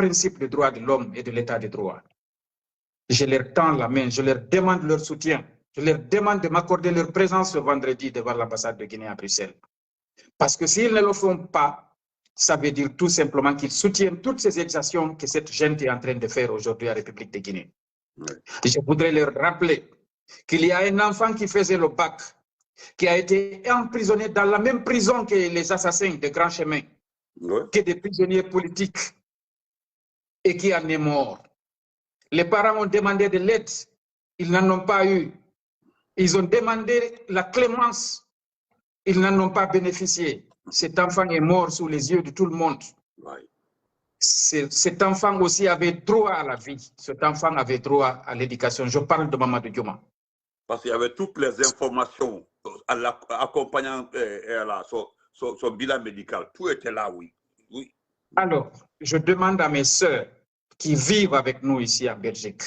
principe des droits de l'homme et de l'état de droit. Je leur tends la main, je leur demande leur soutien, je leur demande de m'accorder leur présence ce vendredi devant l'ambassade de Guinée à Bruxelles. Parce que s'ils ne le font pas, ça veut dire tout simplement qu'ils soutiennent toutes ces exactions que cette gente est en train de faire aujourd'hui à la République de Guinée. Oui. Je voudrais leur rappeler qu'il y a un enfant qui faisait le bac, qui a été emprisonné dans la même prison que les assassins de Grand Chemin, que des prisonniers politiques, et qui en est mort. Les parents ont demandé de l'aide, ils n'en ont pas eu. Ils ont demandé la clémence, ils n'en ont pas bénéficié. Cet enfant est mort sous les yeux de tout le monde. Cet enfant aussi avait droit à la vie. Cet enfant avait droit à l'éducation. Je parle de Mamadou Diouma. Parce qu'il y avait toutes les informations accompagnant son bilan médical. Tout était là, oui. Alors, je demande à mes sœurs qui vivent avec nous ici en Belgique,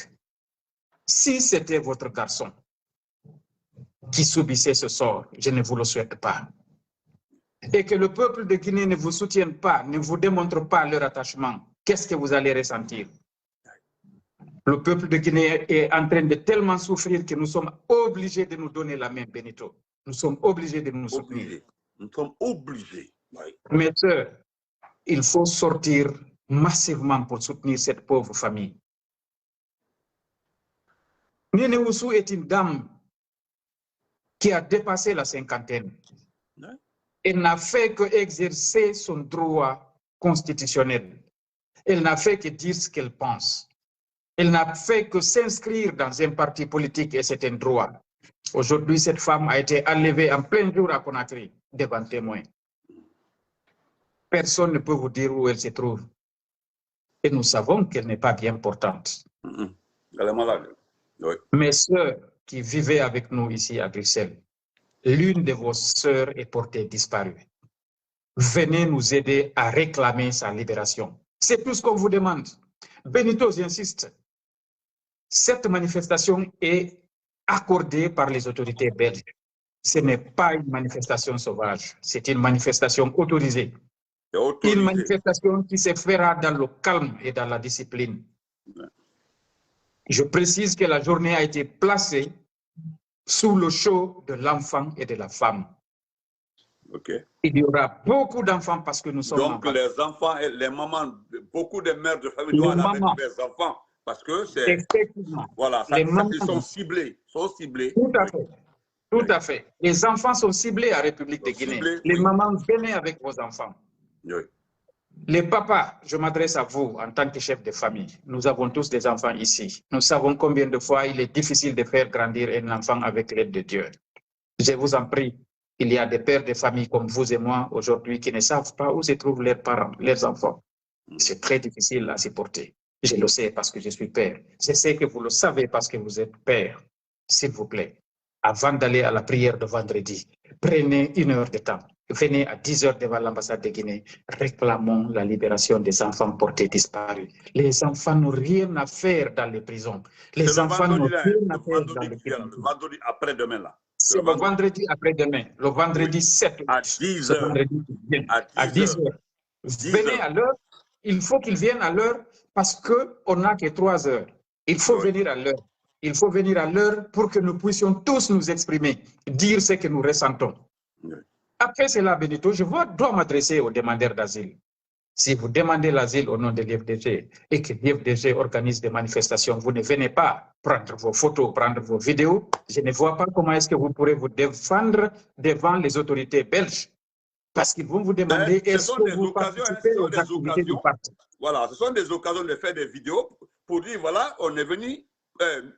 si c'était votre garçon qui subissait ce sort, je ne vous le souhaite pas. Et que le peuple de Guinée ne vous soutienne pas, ne vous démontre pas leur attachement, qu'est-ce que vous allez ressentir? Le peuple de Guinée est en train de tellement souffrir que nous sommes obligés de nous donner la main, Benito. Nous sommes obligés de nous soutenir. Nous sommes obligés. Oui. Mes sœurs, il faut sortir massivement pour soutenir cette pauvre famille. Néné Oussou est une dame qui a dépassé la cinquantaine. Elle n'a fait qu'exercer son droit constitutionnel. Elle n'a fait que dire ce qu'elle pense. Elle n'a fait que s'inscrire dans un parti politique et c'est un droit. Aujourd'hui, cette femme a été enlevée en plein jour à Conakry devant témoin. Personne ne peut vous dire où elle se trouve. Et nous savons qu'elle n'est pas bien portante. Elle est malade. Oui. Mes sœurs qui vivaient avec nous ici à Bruxelles, l'une de vos sœurs est portée disparue. Venez nous aider à réclamer sa libération. C'est tout ce qu'on vous demande. Benito, j'insiste. Cette manifestation est accordée par les autorités belges. Ce n'est pas une manifestation sauvage, c'est une manifestation autorisée. Une manifestation qui se fera dans le calme et dans la discipline. Je précise que la journée a été placée sous le sceau de l'enfant et de la femme. Il y aura beaucoup d'enfants parce que nous sommes... Donc les enfants et les mamans, beaucoup de mères de famille doivent aller avec leurs enfants parce que c'est... Voilà, ils sont ciblés. Tout à fait. Tout à fait. Les enfants sont ciblés à République de Guinée. Les mamans, venez avec vos enfants. Oui. Les papas, je m'adresse à vous en tant que chef de famille. Nous avons tous des enfants ici. Nous savons combien de fois il est difficile de faire grandir un enfant avec l'aide de Dieu. Je vous en prie, il y a des pères de famille comme vous et moi aujourd'hui qui ne savent pas où se trouvent leurs parents, leurs enfants. C'est très difficile à supporter. Je le sais parce que je suis père. Je sais que vous le savez parce que vous êtes père. S'il vous plaît, avant d'aller à la prière de vendredi, prenez 1 heure de temps. Venez à 10 heures devant l'ambassade de Guinée. Réclamons la libération des enfants portés disparus. Les enfants n'ont rien à faire dans les prisons. Les enfants n'ont rien à faire dans les prisons. Le vendredi après-demain, là. C'est le vendredi après-demain, le vendredi 7 août. À 10 heures. À 10 heures. Venez à l'heure. Il faut qu'ils viennent à l'heure parce qu'on n'a que 3 heures. Il faut venir à l'heure. Il faut venir à l'heure pour que nous puissions tous nous exprimer, dire ce que nous ressentons. Après cela, Benito, je dois m'adresser aux demandeurs d'asile. Si vous demandez l'asile au nom de l'IFDG et que l'IFDG organise des manifestations, vous ne venez pas prendre vos photos, prendre vos vidéos. Je ne vois pas comment est-ce que vous pourrez vous défendre devant les autorités belges. Parce qu'ils vont vous demander est-ce que vous participez aux activités du parti. Voilà, ce sont des occasions de faire des vidéos pour dire, voilà, on est venu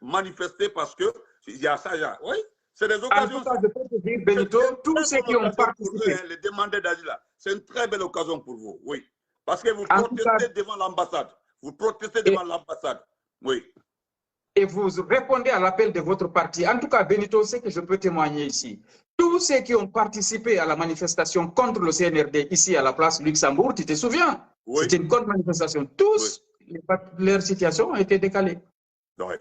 manifester parce qu'il y a ça, oui. C'est des occasions. En tout cas, je peux te dire, Benito, tous ceux qui ont participé. Les demandeurs d'asile, c'est une très belle occasion pour vous, oui. Parce que vous protestez devant l'ambassade. Vous protestez devant l'ambassade, oui. Et vous répondez à l'appel de votre parti. En tout cas, Benito, c'est que je peux témoigner ici. Tous ceux qui ont participé à la manifestation contre le CNRD ici à la place Luxembourg, tu te souviens? Oui. C'était une contre-manifestation. Tous, leur situation a été décalée. Oui.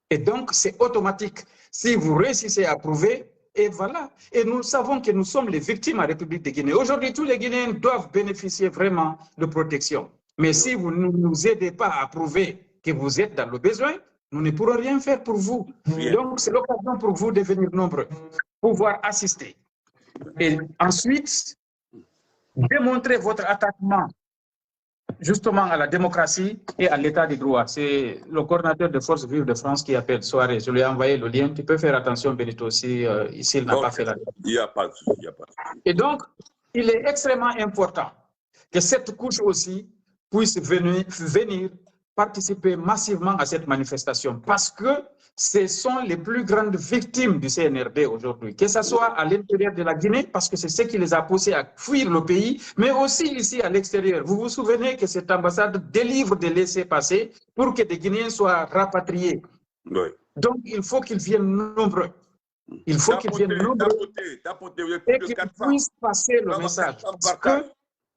Et donc, c'est automatique. Si vous réussissez à prouver, et voilà. Et nous savons que nous sommes les victimes à la République de Guinée. Aujourd'hui, tous les Guinéens doivent bénéficier vraiment de protection. Mais si vous ne nous aidez pas à prouver que vous êtes dans le besoin, nous ne pourrons rien faire pour vous. Rien. Donc, c'est l'occasion pour vous de venir nombreux, pouvoir assister. Et ensuite, démontrer votre attachement justement à la démocratie et à l'état de droit. C'est le coordinateur de Forces Vives de France qui appelle soirée. Je lui ai envoyé le lien. Tu peux faire attention, Benito, si ici il n'a pas fait la. Il n'y a pas de souci, il n'y a pas de souci. Et donc, il est extrêmement important que cette couche aussi puisse venir participer massivement à cette manifestation parce que ce sont les plus grandes victimes du CNRD aujourd'hui, que ce soit à l'intérieur de la Guinée, parce que c'est ce qui les a poussés à fuir le pays, mais aussi ici à l'extérieur. Vous vous souvenez que cette ambassade délivre des laissez-passer pour que des Guinéens soient rapatriés. Oui. Donc, il faut qu'ils viennent nombreux. Il faut qu'ils viennent nombreux et qu'ils puissent passer le message. Parce que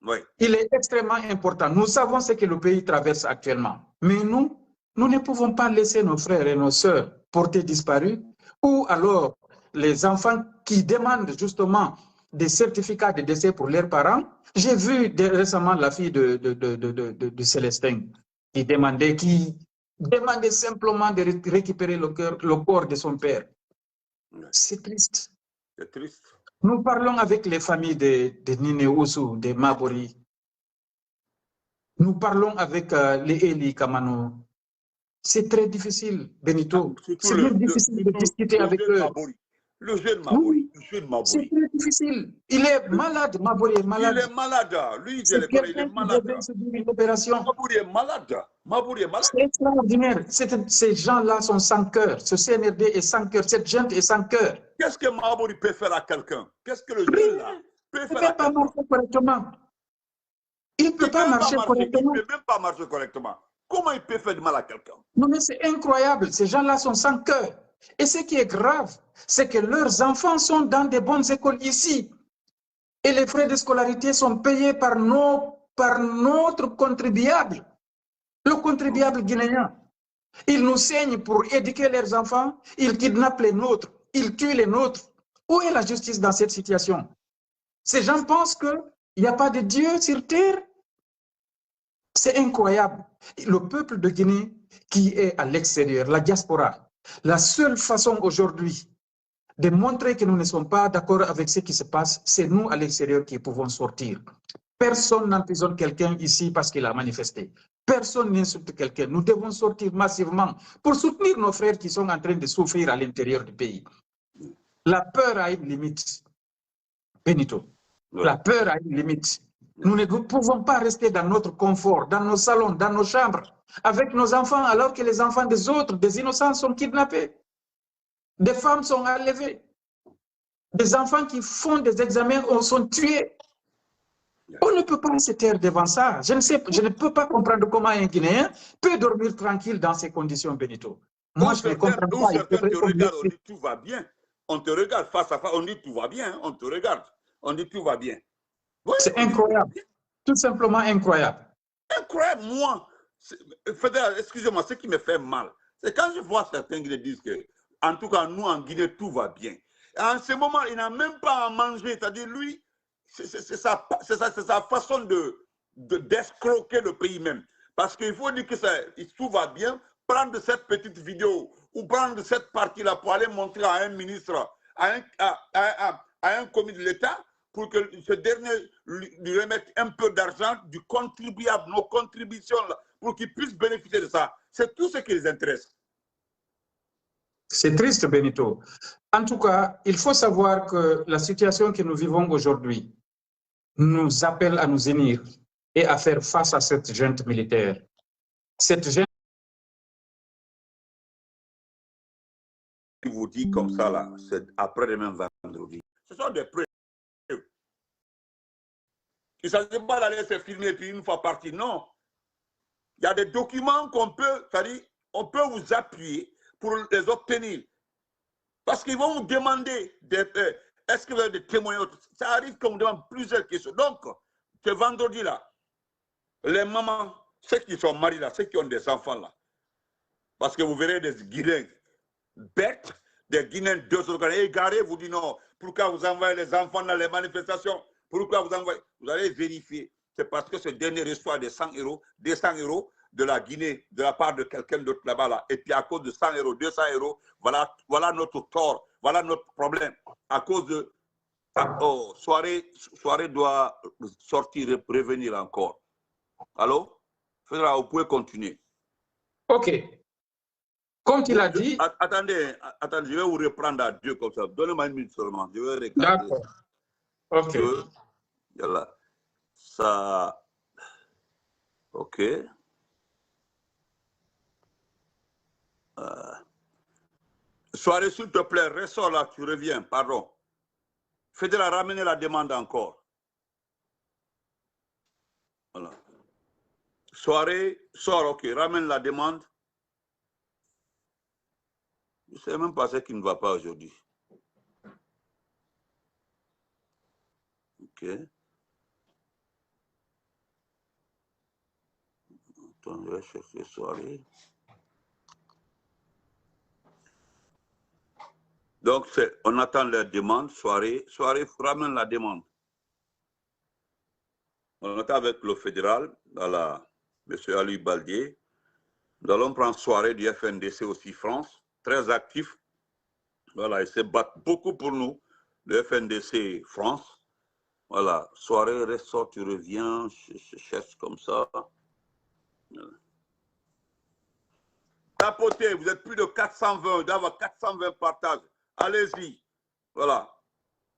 oui. Il est extrêmement important. Nous savons ce que le pays traverse actuellement. Mais nous ne pouvons pas laisser nos frères et nos sœurs portés disparus ou alors les enfants qui demandent justement des certificats de décès pour leurs parents. J'ai vu récemment la fille de Célestin qui demandait simplement de récupérer le corps de son père. C'est triste. C'est triste. Nous parlons avec les familles de Nine Oussou, de Mabori. Nous parlons avec les Eli Kamano. C'est très difficile, Benito. C'est bien difficile de discuter avec eux. Le jeune Mabori. C'est très difficile. Il est malade, Mabori est malade. Il est malade. Lui, il est malade. Une opération. Mabori est malade. Mabori est malade. C'est extraordinaire. Ces gens-là sont sans cœur. Ce CNRD est sans cœur. Cette gente est sans cœur. Qu'est-ce que Mabori peut faire à quelqu'un? Qu'est-ce que le jeune là peut faire à quelqu'un? Il ne peut pas marcher correctement. Il ne peut même pas marcher correctement. Comment il peut faire du mal à quelqu'un? Non, mais c'est incroyable. Ces gens-là sont sans cœur. Et ce qui est grave, c'est que leurs enfants sont dans des bonnes écoles ici. Et les frais de scolarité sont payés par notre contribuable. Le contribuable guinéen. Ils nous saignent pour éduquer leurs enfants. Ils kidnappent les nôtres. Ils tuent les nôtres. Où est la justice dans cette situation? Ces gens pensent qu'il n'y a pas de Dieu sur terre. C'est incroyable. Le peuple de Guinée qui est à l'extérieur, la diaspora, la seule façon aujourd'hui de montrer que nous ne sommes pas d'accord avec ce qui se passe, c'est nous à l'extérieur qui pouvons sortir. Personne n'emprisonne quelqu'un ici parce qu'il a manifesté. Personne n'insulte quelqu'un. Nous devons sortir massivement pour soutenir nos frères qui sont en train de souffrir à l'intérieur du pays. La peur a une limite. Benito, la peur a une limite. Nous ne pouvons pas rester dans notre confort, dans nos salons, dans nos chambres, avec nos enfants, alors que les enfants des autres, des innocents, sont kidnappés. Des femmes sont enlevées. Des enfants qui font des examens sont tués. On ne peut pas se taire devant ça. Je ne peux pas comprendre comment un Guinéen peut dormir tranquille dans ces conditions, Benito. Moi, je ne comprends pas. Certains te regardent, on dit tout va bien. On te regarde face à face, on dit tout va bien. On te regarde, on dit tout va bien. Oui, c'est incroyable. Tout simplement incroyable. Incroyable, moi. Fédéral, excusez-moi, ce qui me fait mal, c'est quand je vois certains qui disent que, en tout cas, nous, en Guinée, tout va bien. Et en ce moment, il n'a même pas à manger. C'est-à-dire, lui, c'est sa façon d'escroquer le pays même. Parce qu'il faut dire que tout va bien, prendre cette petite vidéo ou prendre cette partie-là pour aller montrer à un ministre, à un commis de l'État, pour que ce dernier lui remette un peu d'argent du contribuable, nos contributions, là, pour qu'ils puissent bénéficier de ça. C'est tout ce qui les intéresse. C'est triste, Benito. En tout cas, il faut savoir que la situation que nous vivons aujourd'hui nous appelle à nous unir et à faire face à cette junte militaire. Cette junte... Je vous dis comme ça, là, c'est après-demain vendredi. Ce sont des preuves. Il ne s'agit pas d'aller se filmer et puis une fois parti. Non. Il y a des documents qu'on peut, c'est-à-dire, on peut vous appuyer pour les obtenir. Parce qu'ils vont vous demander, est-ce que vous avez des témoignages? Ça arrive qu'on vous demande plusieurs questions. Donc, ce vendredi-là, les mamans, ceux qui sont mariés là, ceux qui ont des enfants là, parce que vous verrez des Guinéens bêtes, des Guinéens égarés, vous dites non, pourquoi vous envoyez les enfants dans les manifestations? Pourquoi vous envoyez? Vous allez vérifier. c'est parce que ce dernier reçoit des 100 euros, 200 euros de la Guinée, de la part de quelqu'un d'autre là-bas. Là. Et puis à cause de 100 euros, 200 euros, voilà notre tort, voilà notre problème. À cause de... Oh, soirée doit sortir et revenir encore. Allô? Fédéral, vous pouvez continuer. OK. Comme tu l'as dit... Attendez, je vais vous reprendre à Dieu comme ça. Donnez-moi une minute seulement. Je vais regarder. D'accord. OK. Voilà. Ça... OK. Soirée, s'il te plaît, ressors là, tu reviens, pardon. Fédéral, ramenez la demande encore. Voilà. Soirée, sors, OK, ramène la demande. Je ne sais même pas ce qui ne va pas aujourd'hui. OK. Attends, je vais chercher soirée. Donc, on attend la demande, soirée, ramène la demande. On attend avec le fédéral, voilà, M. Ali Baldier. Nous allons prendre soirée du FNDC aussi France, très actif. Voilà, ils se battent beaucoup pour nous, le FNDC France. Voilà, soirée, ressort, tu reviens, je cherche comme ça. Voilà. Tapotez, vous êtes plus de 420, d'avoir 420 partages. Allez-y. Voilà.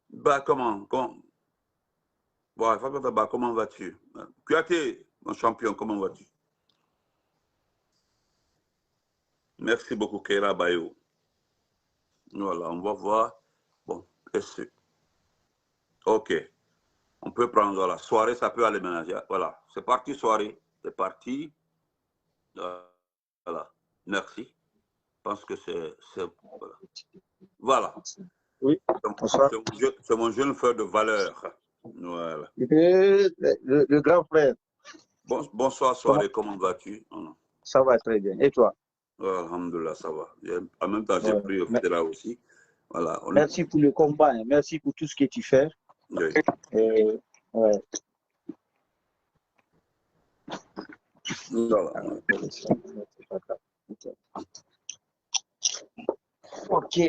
Bah, comment vas-tu? Kouyaté, mon champion, comment vas-tu? Merci beaucoup, Keira Bayo. Voilà, on va voir. Bon, OK. On peut prendre la soirée, ça peut aller ménager. Voilà, c'est parti, soirée. C'est parti. Voilà, merci. Je pense que c'est... Voilà. Oui, c'est mon jeune frère de valeur. Voilà. Le grand frère. Bonsoir, soirée, comment vas-tu? Ça va très bien. Et toi? Alhamdulillah, ça va. En même temps, j'ai pris au fédéral aussi. Voilà, merci pour le combat, hein. Merci pour tout ce que tu fais. Oui. Ouais. Voilà. OK.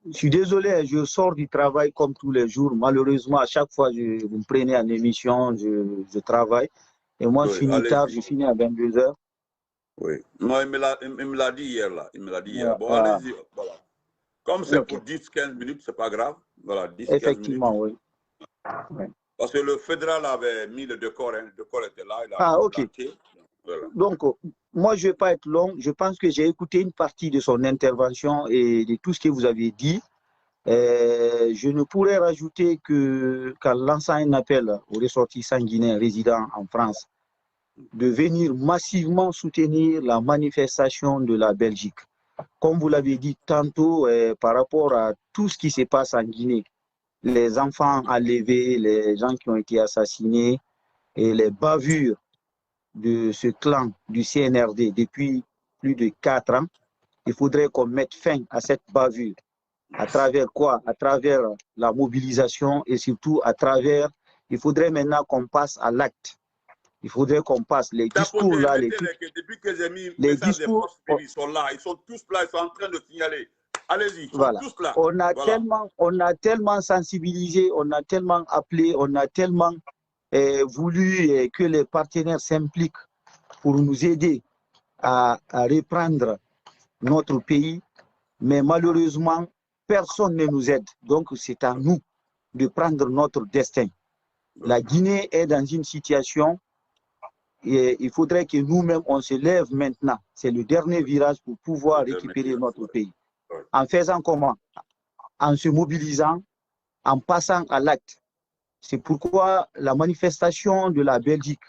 Je suis désolé, je sors du travail comme tous les jours. Malheureusement, à chaque fois, vous me prenez en émission, je travaille. Et moi, je finis tard, je finis à 22h. Oui. Non, il me l'a dit hier, là. Il me l'a dit hier. Bon, allez-y. Voilà. Comme c'est pour 10-15 minutes, c'est pas grave. Voilà, 10-15 minutes. Effectivement, oui. Parce que le fédéral avait mis le décor, hein. Le décor était là. Il a OK. Voilà. Donc, moi, je ne vais pas être long. Je pense que j'ai écouté une partie de son intervention et de tout ce que vous avez dit. Je ne pourrais rajouter qu'en lançant un appel aux ressortissants guinéens résidant en France de venir massivement soutenir la manifestation de la Belgique. Comme vous l'avez dit tantôt, par rapport à tout ce qui se passe en Guinée, les enfants enlevés, les gens qui ont été assassinés et les bavures de ce clan du CNRD depuis plus de 4 ans, il faudrait qu'on mette fin à cette bavure. À travers quoi? À travers la mobilisation et surtout à travers, il faudrait maintenant qu'on passe à l'acte. Il faudrait qu'on passe les discours là. Depuis que j'ai mis les discours, ils sont là, ils sont tous là, ils sont en train de signaler. Allez-y, ils sont tous là. On a tellement sensibilisé, on a tellement appelé, on a tellement voulu que les partenaires s'impliquent pour nous aider à reprendre notre pays, mais malheureusement, personne ne nous aide. Donc, c'est à nous de prendre notre destin. La Guinée est dans une situation et il faudrait que nous-mêmes, on se lève maintenant. C'est le dernier virage pour pouvoir récupérer notre pays. En faisant comment? En se mobilisant, en passant à l'acte. C'est pourquoi la manifestation de la Belgique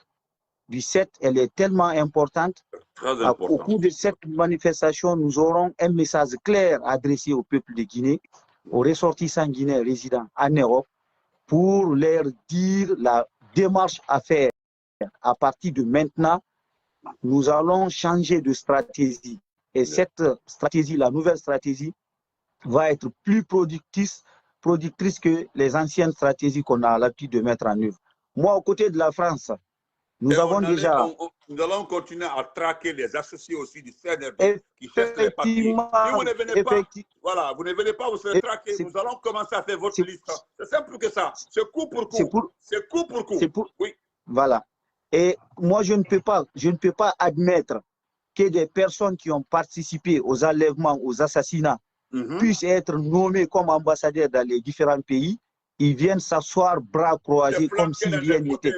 du 7, elle est tellement importante. Au cours de cette manifestation, nous aurons un message clair adressé au peuple de Guinée, aux ressortissants guinéens résidant en Europe, pour leur dire la démarche à faire. À partir de maintenant, nous allons changer de stratégie. Et cette stratégie, la nouvelle stratégie, va être plus productrice que les anciennes stratégies qu'on a l'habitude de mettre en œuvre. Moi, aux côtés de la France, nous avons déjà... Nous allons continuer à traquer les associés aussi du CNRD qui cherchent les papiers. Si vous ne venez pas, voilà, vous ne venez pas, vous serez traqués. Nous allons commencer à faire votre liste. C'est simple que ça. C'est coup pour coup. C'est coup pour coup. Oui. Voilà. Et moi, je ne peux pas admettre que des personnes qui ont participé aux enlèvements, aux assassinats, puissent être nommés comme ambassadeurs dans les différents pays. Ils viennent s'asseoir bras croisés comme si rien n'était.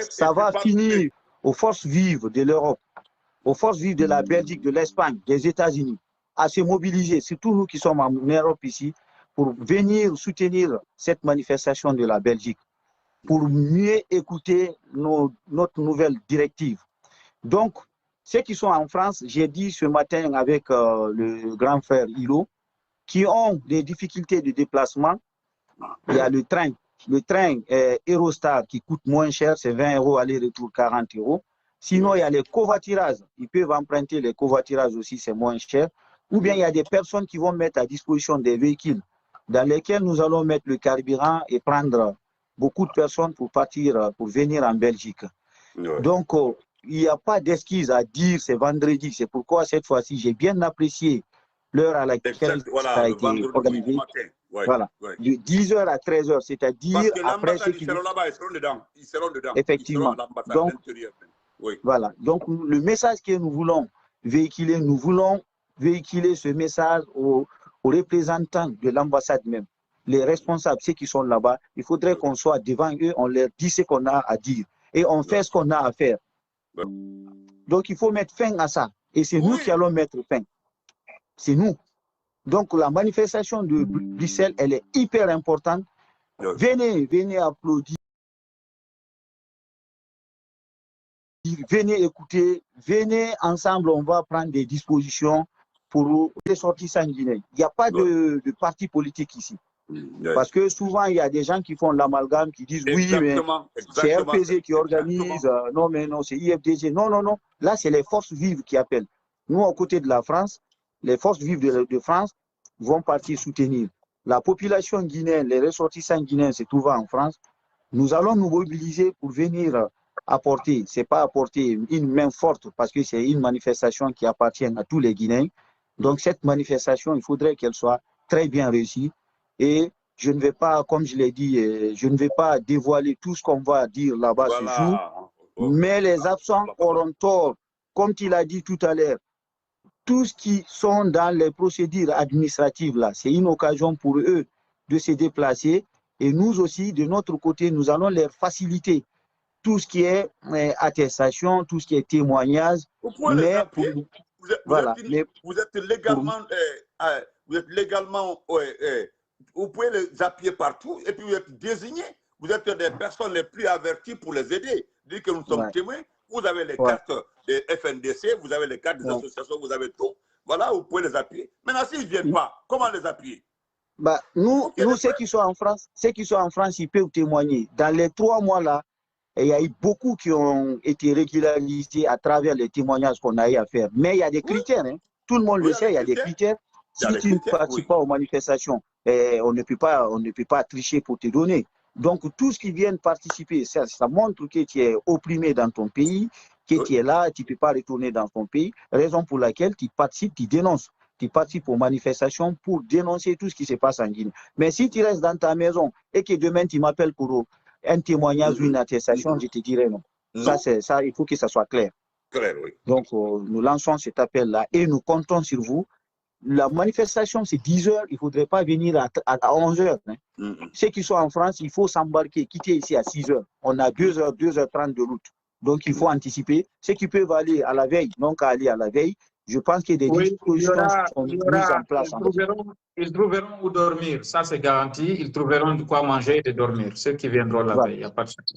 Ça va finir aux forces vives de l'Europe, aux forces vives de la Belgique, de l'Espagne, des États-Unis, à se mobiliser, surtout nous qui sommes en Europe ici, pour venir soutenir cette manifestation de la Belgique, pour mieux écouter notre nouvelle directive. Donc, ceux qui sont en France, j'ai dit ce matin avec le grand frère Hilo, qui ont des difficultés de déplacement, il y a le train Eurostar qui coûte moins cher, c'est 20 € aller-retour, 40 €. Sinon, il y a les covoiturages. Ils peuvent emprunter les covoiturages aussi, c'est moins cher. Ou bien il y a des personnes qui vont mettre à disposition des véhicules dans lesquels nous allons mettre le carburant et prendre beaucoup de personnes pour partir, pour venir en Belgique. Donc, il n'y a pas d'excuse à dire c'est vendredi. C'est pourquoi cette fois-ci, j'ai bien apprécié l'heure à laquelle ça a été organisé. Voilà, de 10h à 13h, c'est-à-dire après ce qui... là-bas, ils seront dedans. Effectivement. Donc, voilà. Donc, le message que nous voulons véhiculer ce message aux représentants de l'ambassade même, les responsables, ceux qui sont là-bas. Il faudrait qu'on soit devant eux, on leur dit ce qu'on a à dire et on fait ce qu'on a à faire. Donc, il faut mettre fin à ça. Et c'est nous qui allons mettre fin. C'est nous. Donc, la manifestation de Bruxelles, elle est hyper importante. Venez applaudir, venez écouter, venez ensemble, on va prendre des dispositions pour les sorties sanguinaires. Il n'y a pas de parti politique ici. Parce que souvent, il y a des gens qui font l'amalgame, qui disent oui, mais c'est RPG qui organise, non, mais non, c'est IFDG. Non, non, non. Là, c'est les forces vives qui appellent. Nous, aux côtés de la France, les forces vives de France vont partir soutenir. La population guinéenne, les ressortissants guinéens se trouvent en France. Nous allons nous mobiliser pour venir apporter, c'est pas apporter une main forte parce que c'est une manifestation qui appartient à tous les Guinéens. Donc cette manifestation, il faudrait qu'elle soit très bien réussie. Et je ne vais pas, comme je l'ai dit, je ne vais pas dévoiler tout ce qu'on va dire là-bas ce jour. Mais les absents auront tort. Comme tu l'as dit tout à l'heure, tous qui sont dans les procédures administratives, là, c'est une occasion pour eux de se déplacer. Et nous aussi, de notre côté, nous allons leur faciliter tout ce qui est attestation, tout ce qui est témoignage. Vous êtes légalement, vous pouvez les appuyer partout et puis vous êtes désignés. Vous êtes des personnes les plus averties pour les aider. Dire que nous sommes témoins. Vous avez les cartes des FNDC, vous avez les cartes des associations, vous avez tout. Voilà, vous pouvez les appuyer. Maintenant, s'ils ne viennent pas, comment les appuyer? Bah, nous ceux qui sont en France, ils peuvent témoigner. Dans les 3 mois là, il y a eu beaucoup qui ont été régularisés à travers les témoignages qu'on a eu à faire. Mais il y a des critères. Hein. Tout le monde le sait, il y a des critères. Si tu ne participes pas aux manifestations, on ne peut pas tricher pour te donner. Donc, tous qui viennent participer, ça montre que tu es opprimé dans ton pays, que tu es là, tu ne peux pas retourner dans ton pays. Raison pour laquelle tu participes, tu dénonces. Tu participes aux manifestations pour dénoncer tout ce qui se passe en Guinée. Mais si tu restes dans ta maison et que demain tu m'appelles pour un témoignage ou une attestation, je te dirai non. Ça, il faut que ça soit clair. Donc, nous lançons cet appel-là et nous comptons sur vous. La manifestation, c'est 10 h, il ne faudrait pas venir à 11 h. Hein. Ceux qui sont en France, il faut s'embarquer, quitter ici à 6 h. On a 2 h, 2h30 de route. Donc, il faut anticiper. Ceux qui peuvent aller à la veille, donc à aller à la veille, je pense que des dispositions sont mises en place. Ils trouveront où dormir, ça c'est garanti. Ils trouveront de quoi manger et de dormir, ceux qui viendront la veille, il n'y a pas de souci.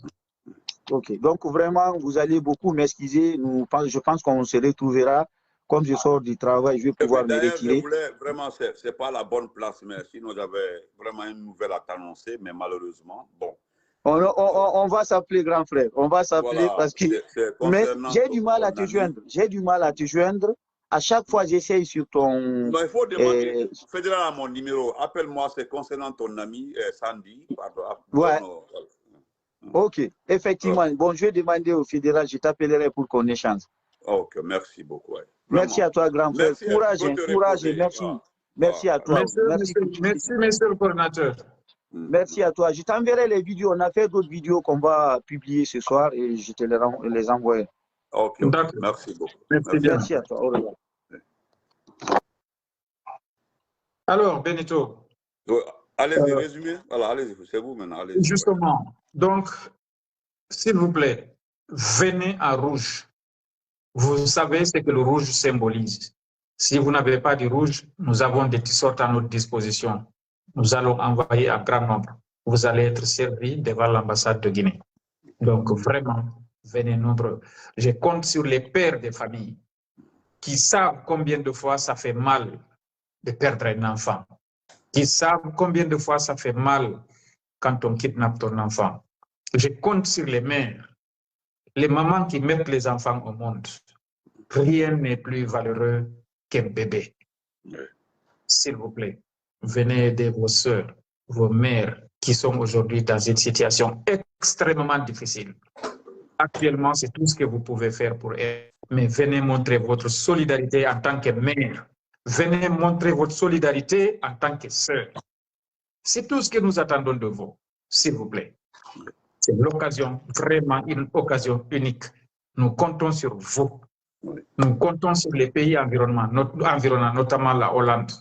Ok, donc vraiment, vous allez beaucoup m'excuser. Je pense qu'on se retrouvera. Comme je sors du travail, je vais pouvoir me retirer. Vraiment, ce n'est pas la bonne place, mais sinon j'avais vraiment une nouvelle à t'annoncer, mais malheureusement, bon. On va s'appeler grand frère. On va s'appeler parce que... Mais j'ai du mal à te joindre. J'ai du mal à te joindre. À chaque fois, j'essaye sur ton... Non, il faut demander, fédéral à mon numéro. Appelle-moi, c'est concernant ton ami Sandy. Pardon, ouais. Ok, effectivement. Bon, je vais demander au fédéral, je t'appellerai pour qu'on échange. Ok, merci beaucoup. Ouais. Merci à toi, grand frère. Merci, Courage, faut te courage et reposer. merci. Voilà. Merci à toi. Merci, le coordinateur. Merci à toi. Je t'enverrai les vidéos. On a fait d'autres vidéos qu'on va publier ce soir et je te les envoie. Ok, merci beaucoup. Merci à toi. Au revoir. Alors, Benito. Allez-y, résumez. Voilà, allez-y, c'est vous maintenant. Allez justement, donc, s'il vous plaît, venez à rouge. Vous savez ce que le rouge symbolise. Si vous n'avez pas de rouge, nous avons des t-shirts à notre disposition. Nous allons envoyer un grand nombre. Vous allez être servis devant l'ambassade de Guinée. Donc, vraiment, venez nombreux. Je compte sur les pères des familles qui savent combien de fois ça fait mal de perdre un enfant, qui savent combien de fois ça fait mal quand on kidnappe ton enfant. Je compte sur les mères, les mamans qui mettent les enfants au monde. Rien n'est plus valeureux qu'un bébé. S'il vous plaît, venez aider vos sœurs, vos mères qui sont aujourd'hui dans une situation extrêmement difficile. Actuellement, c'est tout ce que vous pouvez faire pour elles. Mais venez montrer votre solidarité en tant que mère. Venez montrer votre solidarité en tant que sœur. C'est tout ce que nous attendons de vous, s'il vous plaît. C'est l'occasion, vraiment une occasion unique. Nous comptons sur vous. Nous comptons sur les pays environnants, notamment la Hollande,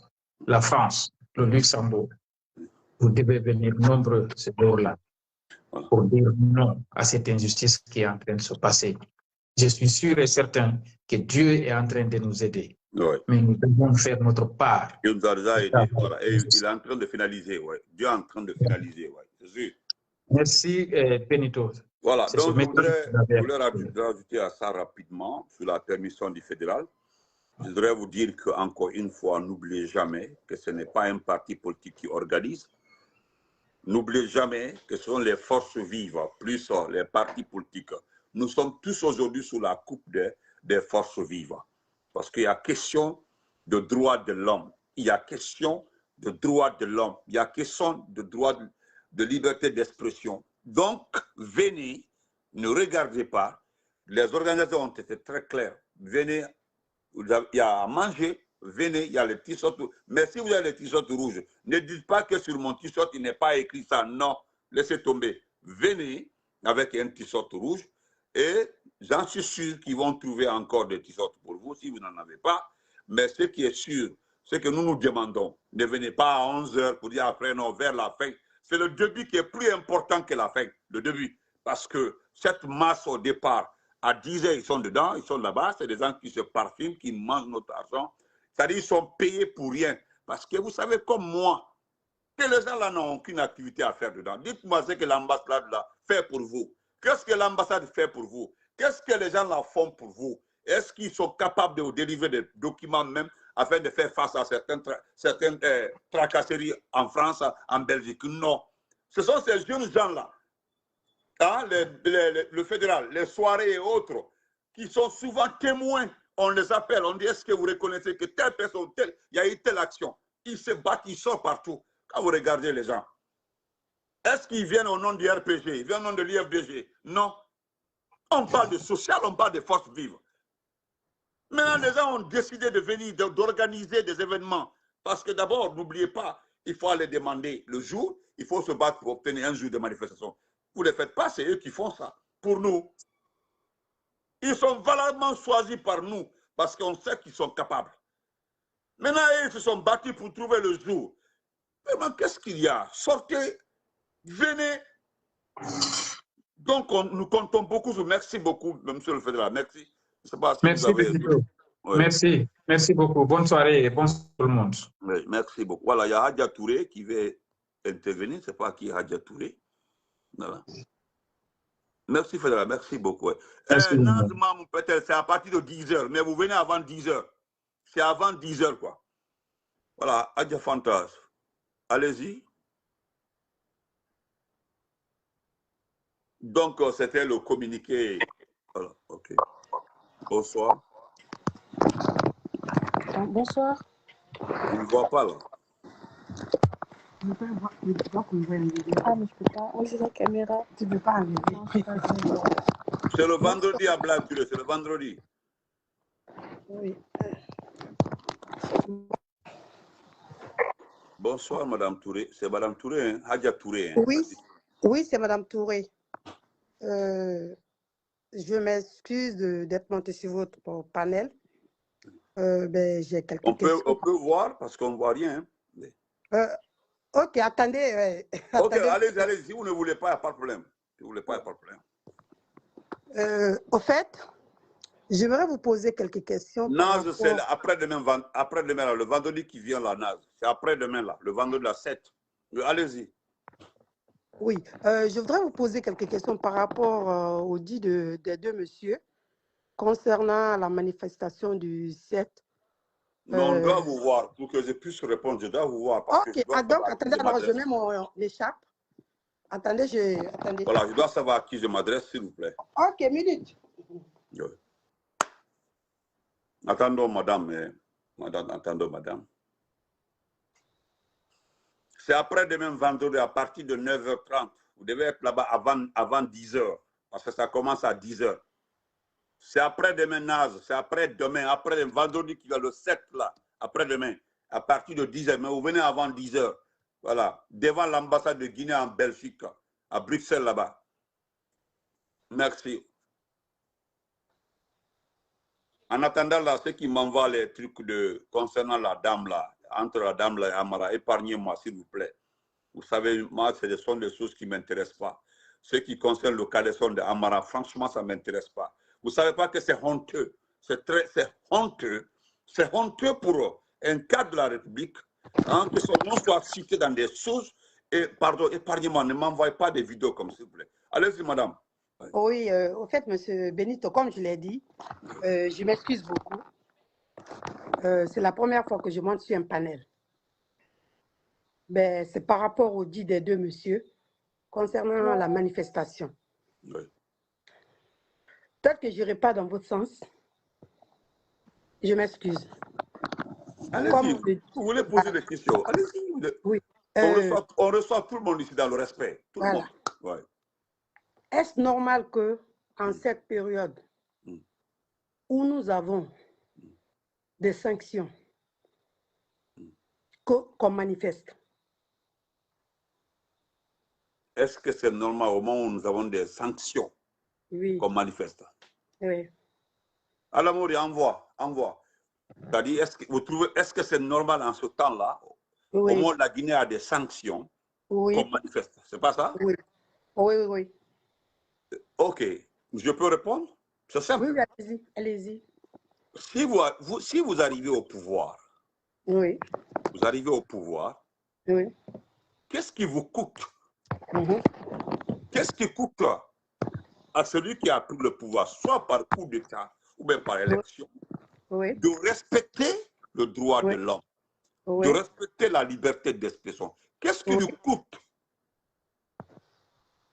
la France, le Luxembourg. Vous devez venir nombreux ce jour-là pour dire non à cette injustice qui est en train de se passer. Je suis sûr et certain que Dieu est en train de nous aider. Ouais. Mais nous devons faire notre part. Il nous a déjà aidé. Voilà. Et il est en train de finaliser. Ouais. Dieu est en train de finaliser. Ouais. C'est sûr. Merci, Benito. Voilà. Donc, je voudrais rajouter à ça rapidement, sur la permission du fédéral. Je voudrais vous dire qu'encore une fois, n'oubliez jamais que ce n'est pas un parti politique qui organise. N'oubliez jamais que ce sont les forces vives, plus les partis politiques. Nous sommes tous aujourd'hui sous la coupe des forces vives. Parce qu'il y a question de droits de l'homme. Il y a question de droits de l'homme. Il y a question de droits de liberté d'expression. Donc, venez, ne regardez pas. Les organisations ont été très claires. Venez, il y a à manger. Venez, il y a les t-shirts. Mais si vous avez les t-shirts rouges, ne dites pas que sur mon t-shirt, il n'est pas écrit ça. Non, laissez tomber. Venez avec un t-shirt rouge et j'en suis sûr qu'ils vont trouver encore des t-shirts pour vous si vous n'en avez pas. Mais ce qui est sûr, c'est que nous nous demandons, ne venez pas à 11 h pour dire après, non, vers la fin. C'est le début qui est plus important que la fin, le début. Parce que cette masse au départ, à 10 h, ils sont dedans, ils sont là-bas. C'est des gens qui se parfument, qui mangent notre argent. C'est-à-dire qu'ils sont payés pour rien. Parce que vous savez comme moi, que les gens là n'ont aucune activité à faire dedans. Dites-moi ce que l'ambassade là fait pour vous. Qu'est-ce que l'ambassade fait pour vous? Qu'est-ce que les gens là font pour vous? Est-ce qu'ils sont capables de vous délivrer des documents même afin de faire face à certaines tracasseries en France, en Belgique? Non. Ce sont ces jeunes gens-là, hein, le fédéral, les soirées et autres, qui sont souvent témoins. On les appelle, on dit, est-ce que vous reconnaissez que telle personne, il y a eu telle action? Ils se battent, ils sortent partout. Quand vous regardez les gens, est-ce qu'ils viennent au nom du RPG? Ils viennent au nom de l'IFDG? Non. On parle de social, on parle de forces vives. Maintenant, les gens ont décidé de venir, d'organiser des événements. Parce que d'abord, n'oubliez pas, il faut aller demander le jour, il faut se battre pour obtenir un jour de manifestation. Vous ne le faites pas, c'est eux qui font ça. Pour nous, ils sont valablement choisis par nous parce qu'on sait qu'ils sont capables. Maintenant, ils se sont battus pour trouver le jour. Mais qu'est-ce qu'il y a? Sortez, venez. Donc, nous comptons beaucoup sur. Merci beaucoup, monsieur le fédéral. Merci. Je sais pas si merci, vous avez... oui. Merci. Merci beaucoup. Bonne soirée et bonsoir tout le monde. Oui, merci beaucoup. Voilà, il y a Hadja Touré qui veut intervenir. Je ne sais pas qui est Hadja Touré. Voilà. Merci, fédéral. Merci beaucoup. Peut-être c'est à partir de 10 h, mais vous venez avant 10 h. C'est avant 10 h, quoi. Voilà, Hadja Fantas. Allez-y. Donc, c'était le communiqué. Voilà, ok. Bonsoir. Bonsoir. Je ne vois pas, là. Je peux voir, tu peux pas qu'on voit une vidéo. Ah, mais je peux pas. Oui, c'est la caméra. Tu peux pas arriver. Non, je peux pas arriver. C'est le vendredi à Black Duré, c'est le vendredi. Oui. Bonsoir, Madame Touré. C'est Madame Touré, hein? Hadja Touré. Hein? Oui, oui, c'est Madame Touré. Je m'excuse d'être montée sur votre panel. Ben, j'ai quelques questions. On peut voir parce qu'on ne voit rien. Hein? Ok, attendez. Ok, attendez. allez, allez. Si vous ne voulez pas, il n'y a pas de problème. Si vous ne voulez pas, il n'y a pas de problème. Au fait, j'aimerais vous poser quelques questions. Naz, c'est après-demain, là, le vendredi qui vient, là, Naz. C'est après-demain, là, le vendredi, la 7. Allez-y. Oui, je voudrais vous poser quelques questions par rapport au dit des deux messieurs concernant la manifestation du 7. Non, on doit vous voir. Pour que je puisse répondre, je dois vous voir. Parce Ok, que je donc, attendez, alors je mets mon écharpe. Attendez, attendez. Voilà, je dois savoir à qui je m'adresse, s'il vous plaît. Ok, minute. Oui. Attendons, madame. Attendons, madame. C'est après-demain vendredi à partir de 9h30. Vous devez être là-bas avant 10h. Parce que ça commence à 10h. C'est après-demain, Naz. C'est après-demain. Après vendredi qui va le 7 là. Après-demain. À partir de 10h. Mais vous venez avant 10h. Voilà. Devant l'ambassade de Guinée en Belgique. À Bruxelles là-bas. Merci. En attendant là, ceux qui m'envoient les trucs concernant la dame là, entre la dame là et Amara, épargnez-moi s'il vous plaît. Vous savez, moi, ce sont des choses qui ne m'intéressent pas. Ce qui concerne le cas de Amara, franchement, ça ne m'intéresse pas. Vous ne savez pas que c'est honteux. C'est honteux. C'est honteux pour un cadre de la République hein, que son nom soit cité dans des choses. Et pardon, épargnez-moi, ne m'envoyez pas des vidéos comme s'il vous plaît. Allez-y, madame. Oui, au fait, monsieur Benito, comme je l'ai dit, je m'excuse beaucoup. C'est la première fois que je monte sur un panel. Ben, c'est par rapport au dit des deux messieurs concernant la manifestation. Oui. Peut-être que je n'irai pas dans votre sens. Je m'excuse. Allez-y, vous voulez poser des questions. Allez-y. Oui. On reçoit tout le monde ici dans le respect. Tout le monde. Ouais. Est-ce normal qu'en cette période où nous avons des sanctions, qu'on manifeste? Est-ce que c'est normal au moment où nous avons des sanctions qu'on manifeste? Oui. Alamouri, envoie. C'est-à-dire, est-ce que c'est normal en ce temps-là, au moment où la Guinée a des sanctions qu'on manifeste? C'est pas ça? Oui. Ok. Je peux répondre? C'est simple. Oui, allez-y. Si vous arrivez au pouvoir, vous arrivez au pouvoir, qu'est-ce qui vous coûte? Qu'est-ce qui coûte à celui qui a pris le pouvoir, soit par coup d'État ou bien par élection, de respecter le droit de l'homme, de respecter la liberté d'expression? Qu'est-ce qui nous coûte?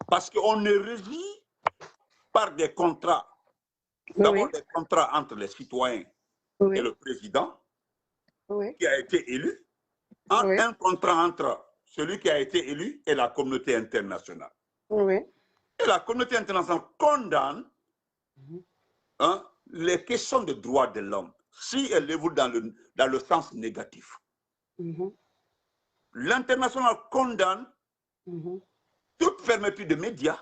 Parce qu'on est régi par des contrats. D'abord, des contrats entre les citoyens et le président qui a été élu, un contrat entre celui qui a été élu et la communauté internationale. Et la communauté internationale condamne les questions de droits de l'homme si elles évoluent dans le sens négatif. L'international condamne toute fermeture de médias,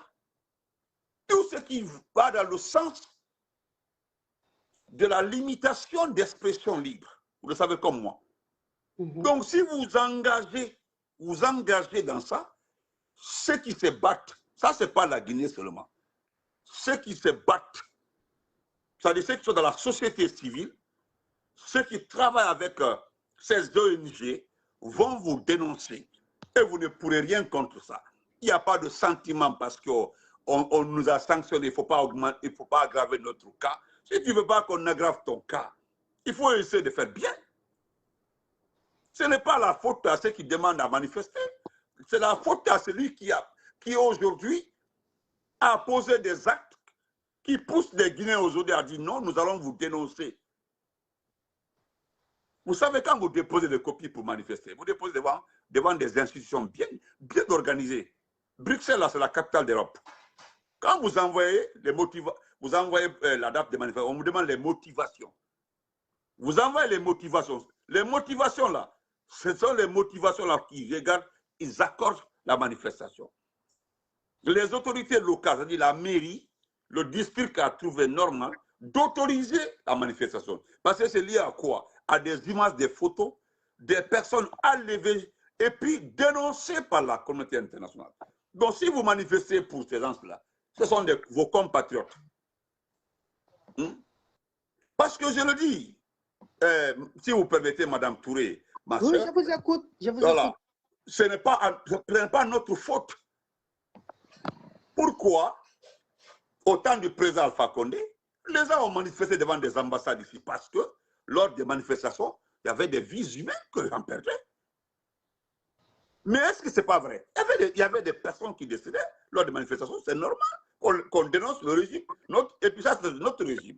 tout ce qui va dans le sens de la limitation d'expression libre. Vous le savez comme moi. Donc, si vous engagez dans ça, ceux qui se battent, ça, ce n'est pas la Guinée seulement. Ceux qui se battent, c'est-à-dire ceux qui sont dans la société civile, ceux qui travaillent avec ces ONG, vont vous dénoncer et vous ne pourrez rien contre ça. Il n'y a pas de sentiment parce qu'on nous a sanctionnés, il ne faut pas aggraver notre cas. Si tu ne veux pas qu'on aggrave ton cas, il faut essayer de faire bien. Ce n'est pas la faute à ceux qui demandent à manifester. C'est la faute à celui qui aujourd'hui a posé des actes qui poussent les Guinéens aujourd'hui à dire non, nous allons vous dénoncer. Vous savez, quand vous déposez des copies pour manifester, vous déposez devant des institutions bien organisées. Bruxelles, là, c'est la capitale d'Europe. Quand vous envoyez la date de manifestation, on vous demande les motivations. Vous envoyez les motivations. Les motivations, là, ce sont les motivations là qui regardent, ils accordent la manifestation. Les autorités locales, c'est-à-dire la mairie, le district a trouvé normal d'autoriser la manifestation. Parce que c'est lié à quoi? À des images, des photos, des personnes enlevées et puis dénoncées par la communauté internationale. Donc, si vous manifestez pour ces gens-là, ce sont vos compatriotes. Parce que je le dis, si vous permettez, Madame Touré, ma Oui, soeur, je vous écoute. Je vous voilà, écoute. ce n'est pas notre faute. Pourquoi, au temps du président Alpha Condé, les gens ont manifesté devant des ambassades ici parce que lors des manifestations, il y avait des vies humaines que les gens perdaient. Mais est-ce que ce n'est pas vrai? Il y avait des personnes qui décédaient lors des manifestations. C'est normal qu'on dénonce le régime. Et puis ça, c'est notre régime.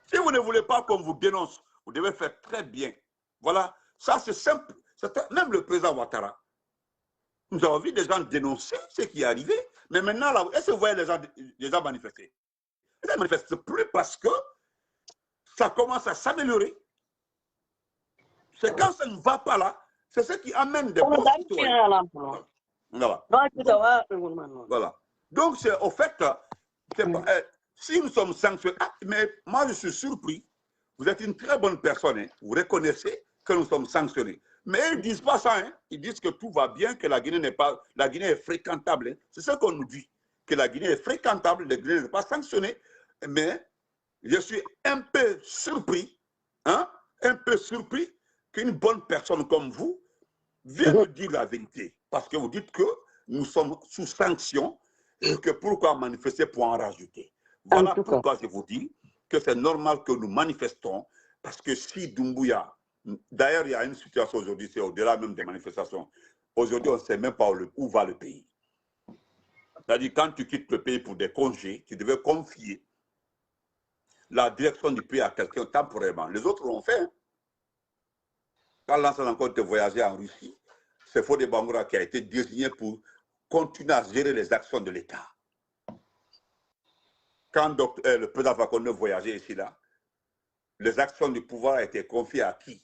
Si vous ne voulez pas qu'on vous dénonce, vous devez faire très bien. Voilà, ça c'est simple. Même le président Ouattara, nous avons vu des gens dénoncer ce qui est arrivé. Mais maintenant, là, est-ce que vous voyez les gens manifester? Ils ne manifestent plus parce que ça commence à s'améliorer. C'est quand ça ne va pas là, c'est ce qui amène des bons citoyens. Voilà. Donc, c'est au fait, si nous sommes sanctionnés, mais moi je suis surpris, vous êtes une très bonne personne, hein, vous reconnaissez que nous sommes sanctionnés. Mais ils ne disent pas ça, hein. Ils disent que tout va bien, que la Guinée est fréquentable. Hein. C'est ce qu'on nous dit, que la Guinée est fréquentable, la Guinée n'est pas sanctionnée. Mais je suis un peu surpris, hein, qu'une bonne personne comme vous vienne me dire la vérité. Parce que vous dites que nous sommes sous sanction et que pourquoi manifester pour en rajouter. Voilà pourquoi je vous dis que c'est normal que nous manifestons, parce que si Doumbouya, d'ailleurs il y a une situation aujourd'hui, c'est au-delà même des manifestations, aujourd'hui on ne sait même pas où va le pays. C'est-à-dire quand tu quittes le pays pour des congés, tu devais confier la direction du pays à quelqu'un temporairement. Les autres l'ont fait. Hein. Quand l'ancien compte de voyager en Russie, c'est Fodé Bangoura qui a été désigné pour continuer à gérer les actions de l'État. Quand le président Fakonde voyageait ici, là, les actions du pouvoir ont été confiées à qui?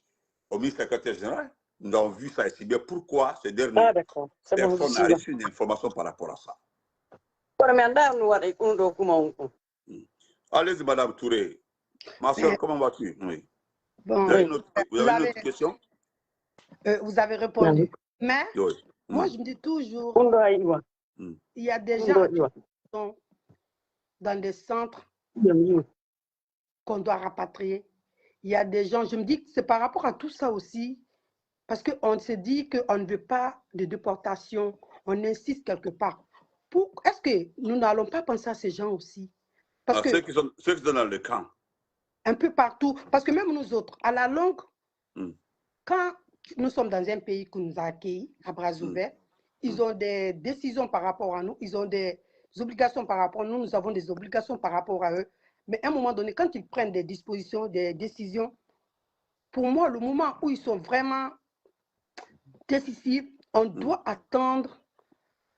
Au ministre secrétaire général. Nous avons vu ça ici. Mais pourquoi ces derniers personnes a reçu une information par rapport à ça? Allez-y, Madame Touré. Ma soeur, comment vas-tu? Oui. Bon, vous avez une autre question? Vous avez répondu. Mais oui. Moi, je me dis toujours, il y a des gens qui sont dans des centres qu'on doit rapatrier. Il y a des gens, je me dis que c'est par rapport à tout ça aussi, parce qu'on se dit qu'on ne veut pas de déportation, on insiste quelque part. Est-ce que nous n'allons pas penser à ces gens aussi? Parce que ceux qui sont dans le camp. Un peu partout, parce que même nous autres, à la longue, quand nous sommes dans un pays qui nous a accueillis à bras ouverts, ils ont des décisions par rapport à nous, ils ont des obligations par rapport à nous, nous avons des obligations par rapport à eux. Mais à un moment donné, quand ils prennent des dispositions, des décisions, pour moi, le moment où ils sont vraiment décisifs, on doit attendre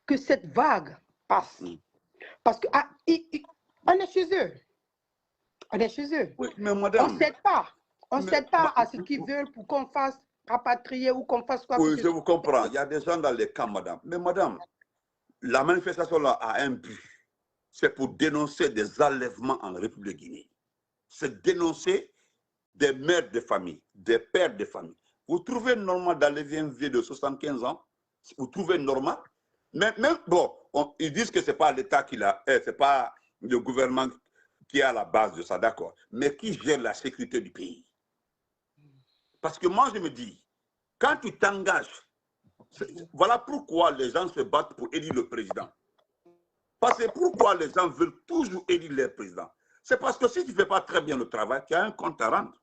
que cette vague passe. Parce qu'on est chez eux. On est chez eux. Oui, mais madame, on ne cède pas. On ne cède pas à ce qu'ils veulent pour qu'on fasse rapatrier ou qu'on fasse quoi. Oui, je vous comprends. Il y a des gens dans les camps, madame. Mais madame, la manifestation là a un but. C'est pour dénoncer des enlèvements en République Guinée. C'est dénoncer des mères de famille, des pères de famille. Vous trouvez normal d'enlever un vieux de 75 ans? Vous trouvez normal? Mais même, bon, ils disent que ce n'est pas l'État qui l'a, ce n'est pas le gouvernement qui est à la base de ça, d'accord. Mais qui gère la sécurité du pays? Parce que moi, je me dis, quand tu t'engages, voilà pourquoi les gens se battent pour élire le président. Parce que pourquoi les gens veulent toujours élire leur président? C'est parce que si tu ne fais pas très bien le travail, tu as un compte à rendre.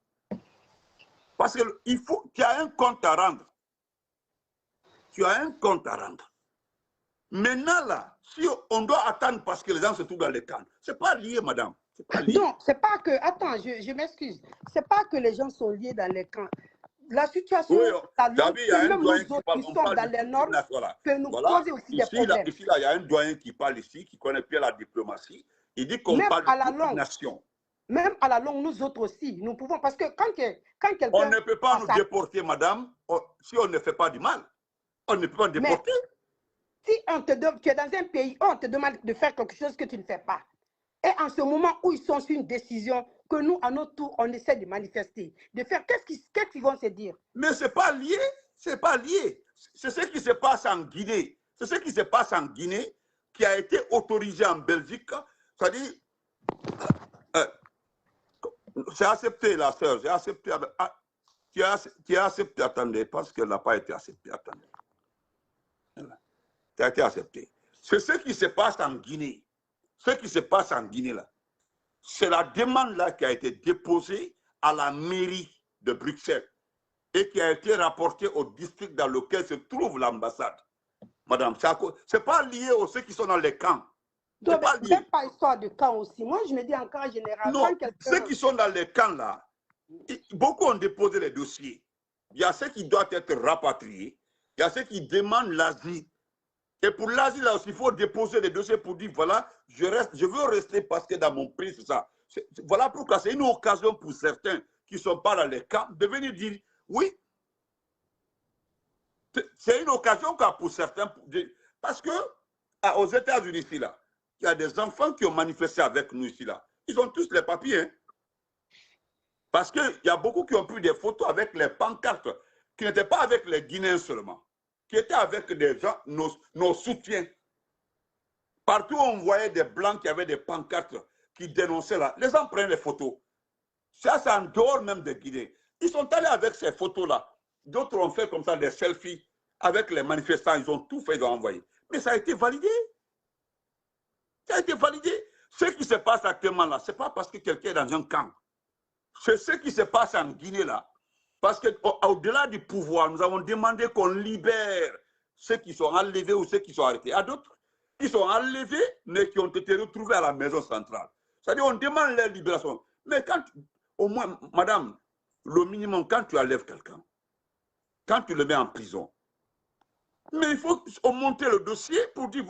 Parce qu'il faut, tu as un compte à rendre. Tu as un compte à rendre. Maintenant, là, si on doit attendre parce que les gens se trouvent dans les camps, ce n'est pas lié, madame. C'est pas lié. Non, c'est pas que... Attends, je m'excuse. C'est pas que les gens sont liés dans les camps. La situation, Oui, la longue, il y a un même doyen nous autres qui sommes dans les normes, peut nous poser aussi des problèmes. Ici, là, il y a un doyen qui parle ici, qui connaît bien la diplomatie. Il dit qu'on parle de toute nation. Même à la longue, nous autres aussi, nous pouvons, parce que quand quelqu'un... On ne peut pas nous déporter, madame, si on ne fait pas du mal. On ne peut pas déporter. Mais si tu es dans un pays, on te demande de faire quelque chose que tu ne fais pas. Et en ce moment où ils sont sur une décision que nous, à notre tour, on essaie de manifester, de faire, qu'est-ce qu'ils vont se dire? Mais ce n'est pas lié, c'est pas lié. C'est ce qui se passe en Guinée. C'est ce qui se passe en Guinée qui a été autorisé en Belgique. C'est-à-dire, c'est accepté, la sœur, c'est accepté. Tu as accepté, attendez, parce qu'elle n'a pas été acceptée, attendez. Tu as été accepté. C'est ce qui se passe en Guinée. Ce qui se passe en Guinée, là, c'est la demande là qui a été déposée à la mairie de Bruxelles et qui a été rapportée au district dans lequel se trouve l'ambassade. Madame, ce n'est pas lié aux ceux qui sont dans les camps. Ce n'est pas lié. Même pas histoire de camp aussi. Moi, je me dis en camp général. Non, ceux qui sont dans les camps là, beaucoup ont déposé les dossiers. Il y a ceux qui doivent être rapatriés. Il y a ceux qui demandent l'asile. Et pour l'asile, là aussi, il faut déposer les dossiers pour dire, voilà, je veux rester parce que dans mon pays, c'est ça. Voilà pourquoi c'est une occasion pour certains qui ne sont pas dans les camps de venir dire, oui, c'est une occasion pour certains, parce que aux États-Unis, ici, là, il y a des enfants qui ont manifesté avec nous ici, là. Ils ont tous les papiers, hein. Parce qu'il y a beaucoup qui ont pris des photos avec les pancartes, qui n'étaient pas avec les Guinéens seulement, qui étaient avec des gens, nos soutiens. Partout où on voyait des Blancs qui avaient des pancartes qui dénonçaient là, les gens prenaient les photos. Ça, c'est en dehors même des Guinéens. Ils sont allés avec ces photos-là. D'autres ont fait comme ça des selfies avec les manifestants. Ils ont tout fait, ils ont envoyé. Mais ça a été validé. Ça a été validé. Ce qui se passe actuellement là, ce n'est pas parce que quelqu'un est dans un camp. C'est ce qui se passe en Guinée là. Parce qu'au-delà du pouvoir, nous avons demandé qu'on libère ceux qui sont enlevés ou ceux qui sont arrêtés. Il y a d'autres qui sont enlevés, mais qui ont été retrouvés à la maison centrale. C'est-à-dire qu'on demande leur libération. Mais quand, au moins, madame, le minimum, quand tu enlèves quelqu'un, quand tu le mets en prison, mais il faut monter le dossier pour dire,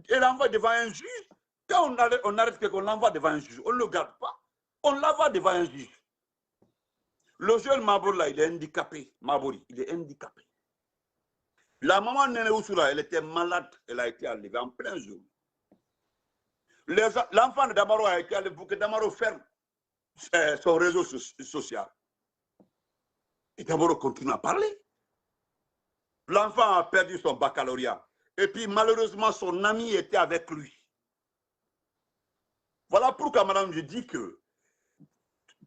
et l'envoie devant un juge. Quand on arrête quelqu'un, on l'envoie devant un juge. On ne le garde pas. On l'envoie devant un juge. Le jeune Mabori, là, il est handicapé. Mabori, il est handicapé. La maman Néné Ousoula, elle était malade. Elle a été enlevée en plein jour. L'enfant de Damaro a été enlevé pour que Damaro ferme son réseau social. Et Damaro continue à parler. L'enfant a perdu son baccalauréat. Et puis, malheureusement, son ami était avec lui. Voilà pourquoi, madame, je dis que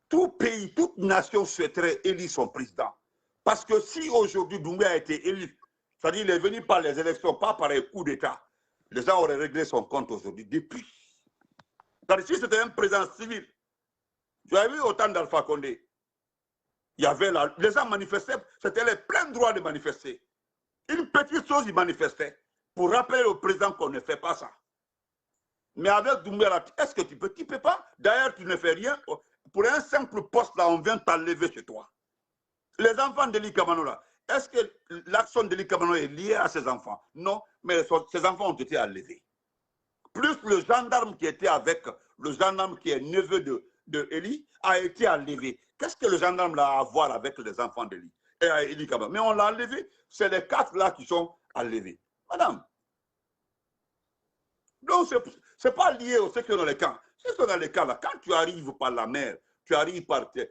tout pays, toute nation souhaiterait élire son président. Parce que si aujourd'hui Doumbouya a été élu, c'est-à-dire qu'il est venu par les élections, pas par un coup d'État, les gens auraient réglé son compte aujourd'hui, depuis. C'est-à-dire si c'était un président civil, j'avais vu autant d'Alpha Condé, il y avait les gens manifestaient, c'était les pleins droits de manifester. Une petite chose, ils manifestaient pour rappeler au président qu'on ne fait pas ça. Mais avec Doumbouya, est-ce que tu peux? Tu ne peux pas. D'ailleurs, tu ne fais rien. Pour un simple poste, là, on vient t'enlever chez toi. Les enfants d'Eli Kamano, là, est-ce que l'action d'Eli Kamano est liée à ces enfants? Non, mais ces enfants ont été enlevés. Plus le gendarme qui était avec, le gendarme qui est neveu de Eli, a été enlevé. Qu'est-ce que le gendarme a à voir avec les enfants d'Eli et Eli Kamano? Mais on l'a enlevé. C'est les 4 là qui sont enlevés. Madame. Donc, ce n'est pas lié aux ceux qui sont dans les camps. Ceux qui sont dans les camps, là, quand tu arrives par la mer, tu arrives par terre,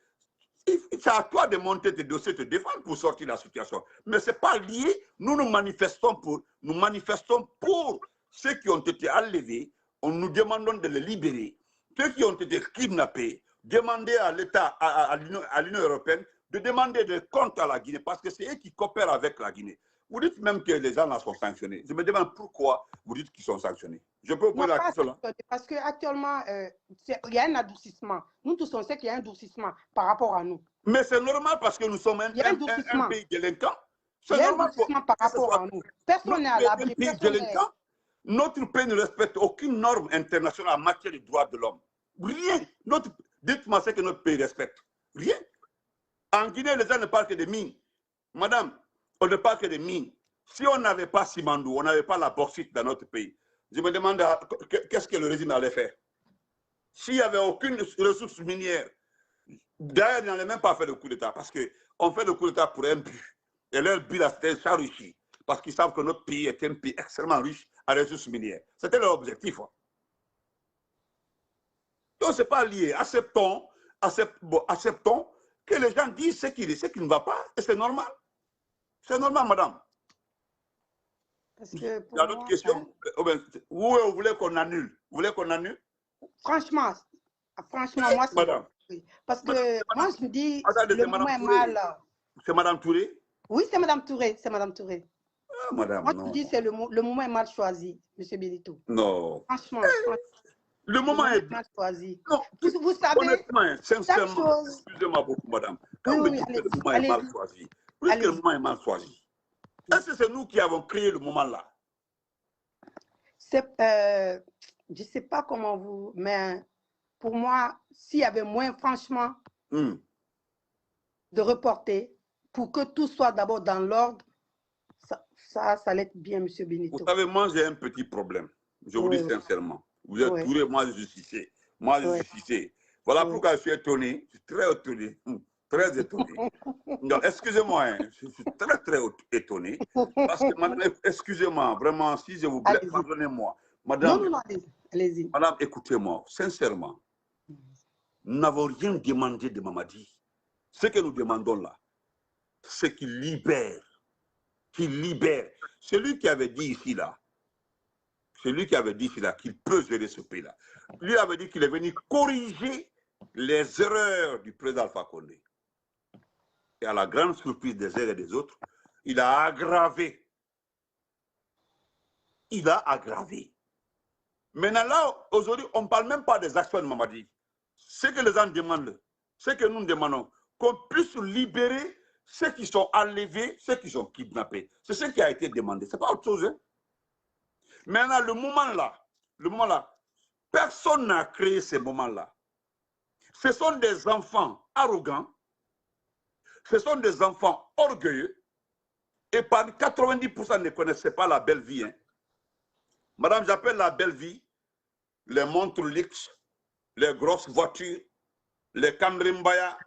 c'est à toi de monter tes dossiers, te défendre pour sortir de la situation. Mais ce n'est pas lié. Nous manifestons pour ceux qui ont été enlevés. Nous demandons de les libérer. Ceux qui ont été kidnappés, demander à l'État, à l'Union européenne, de demander des comptes à la Guinée, parce que c'est eux qui coopèrent avec la Guinée. Vous dites même que les gens là sont sanctionnés. Je me demande pourquoi vous dites qu'ils sont sanctionnés. Je peux vous poser la question là? Parce qu'actuellement, il y a un adoucissement. Nous tous, on sait qu'il y a un adoucissement par rapport à nous. Mais c'est normal parce que nous sommes un pays délinquant. C'est normal par rapport à nous. Personne n'est à l'abri. Notre pays ne respecte aucune norme internationale en matière de droits de l'homme. Rien. Dites-moi ce que notre pays respecte. Rien. En Guinée, les gens ne parlent que de mines. Madame, on ne parle que de mines. Si on n'avait pas Simandou, on n'avait pas la bauxite dans notre pays, je me demande qu'est-ce que le régime allait faire. S'il n'y avait aucune ressource minière, d'ailleurs, ils n'allaient même pas faire le coup d'État parce qu'on fait le coup d'État pour un but. Et leur but, c'était s'enrichir parce qu'ils savent que notre pays est un pays extrêmement riche en ressources minières. C'était leur objectif. Hein. Donc, ce n'est pas lié. Acceptons que les gens disent ce qui ne va pas. Et c'est normal. C'est normal, madame. Parce que Il y a d'autres questions. Où vous voulez qu'on annule? Vous voulez qu'on annule? Franchement, moi, c'est... Madame. Oui. Parce que moi, je me dis, Attendez, le moment est mal. C'est madame Touré? Oui, c'est madame Touré. C'est madame Touré. Ah, madame, moi, non. je me dis, c'est le moment est mal choisi, monsieur Benito. Non. Franchement. Le moment est mal choisi. Non. Vous savez, honnêtement, sincèrement, chose... excusez-moi beaucoup, madame. Quand oui, vous dites que le moment est mal choisi, puisque le moment est mal choisi, est-ce que c'est nous qui avons créé le moment-là? Je ne sais pas comment vous... Mais pour moi, s'il y avait moins, franchement, de reporter, pour que tout soit d'abord dans l'ordre, ça allait être bien, monsieur Benito. Vous savez, moi, j'ai un petit problème. Je vous dis sincèrement. Vous êtes Touré, moi, je suis Cissé. Moi, je suis Cissé. Voilà pourquoi je suis étonné. Je suis très étonné. Très étonné. Excusez-moi, hein, je suis très, très étonné. Parce que, madame, excusez-moi, vraiment, si je vous blesse, pardonnez-moi. Madame, non, allez-y. Madame, écoutez-moi, sincèrement, nous n'avons rien demandé de Mamadi. Ce que nous demandons là, c'est qu'il libère. Qu'il libère. Celui qui avait dit ici, là, qu'il peut gérer ce pays-là, lui avait dit qu'il est venu corriger les erreurs du président Alpha Condé. Et à la grande surprise des uns et des autres, il a aggravé. Il a aggravé. Maintenant, là, aujourd'hui, on ne parle même pas des actions de Mamadi. Ce que les gens demandent, ce que nous demandons, qu'on puisse libérer ceux qui sont enlevés, ceux qui sont kidnappés. C'est ce qui a été demandé. Ce n'est pas autre chose. Hein? Maintenant, le moment là, personne n'a créé ce moment-là. Ce sont des enfants arrogants, ce sont des enfants orgueilleux, et par 90% ne connaissaient pas la belle vie. Hein. Madame, j'appelle la belle vie les montres luxe, les grosses voitures, les Kamrimbaya.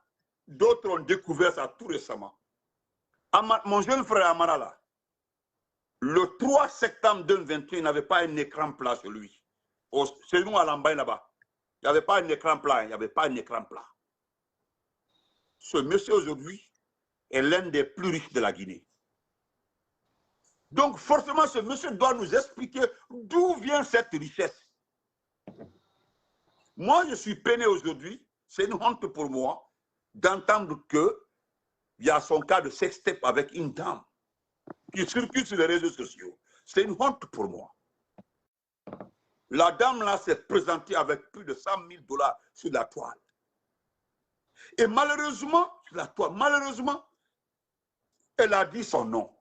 D'autres ont découvert ça tout récemment. Mon jeune frère Amara, là, le 3 septembre 2021, il n'avait pas un écran plat sur lui. Chez nous à Lambaye là-bas, il n'y avait pas un écran plat. Il n'y avait pas un écran plat. Ce monsieur aujourd'hui est l'un des plus riches de la Guinée. Donc forcément, ce monsieur doit nous expliquer d'où vient cette richesse. Moi, je suis peiné aujourd'hui. C'est une honte pour moi d'entendre qu'il y a son cas de sextape avec une dame qui circule sur les réseaux sociaux. C'est une honte pour moi. La dame là s'est présentée avec plus de 100 000 $ sur la toile. Et malheureusement, sur la toile, malheureusement, elle a dit son nom.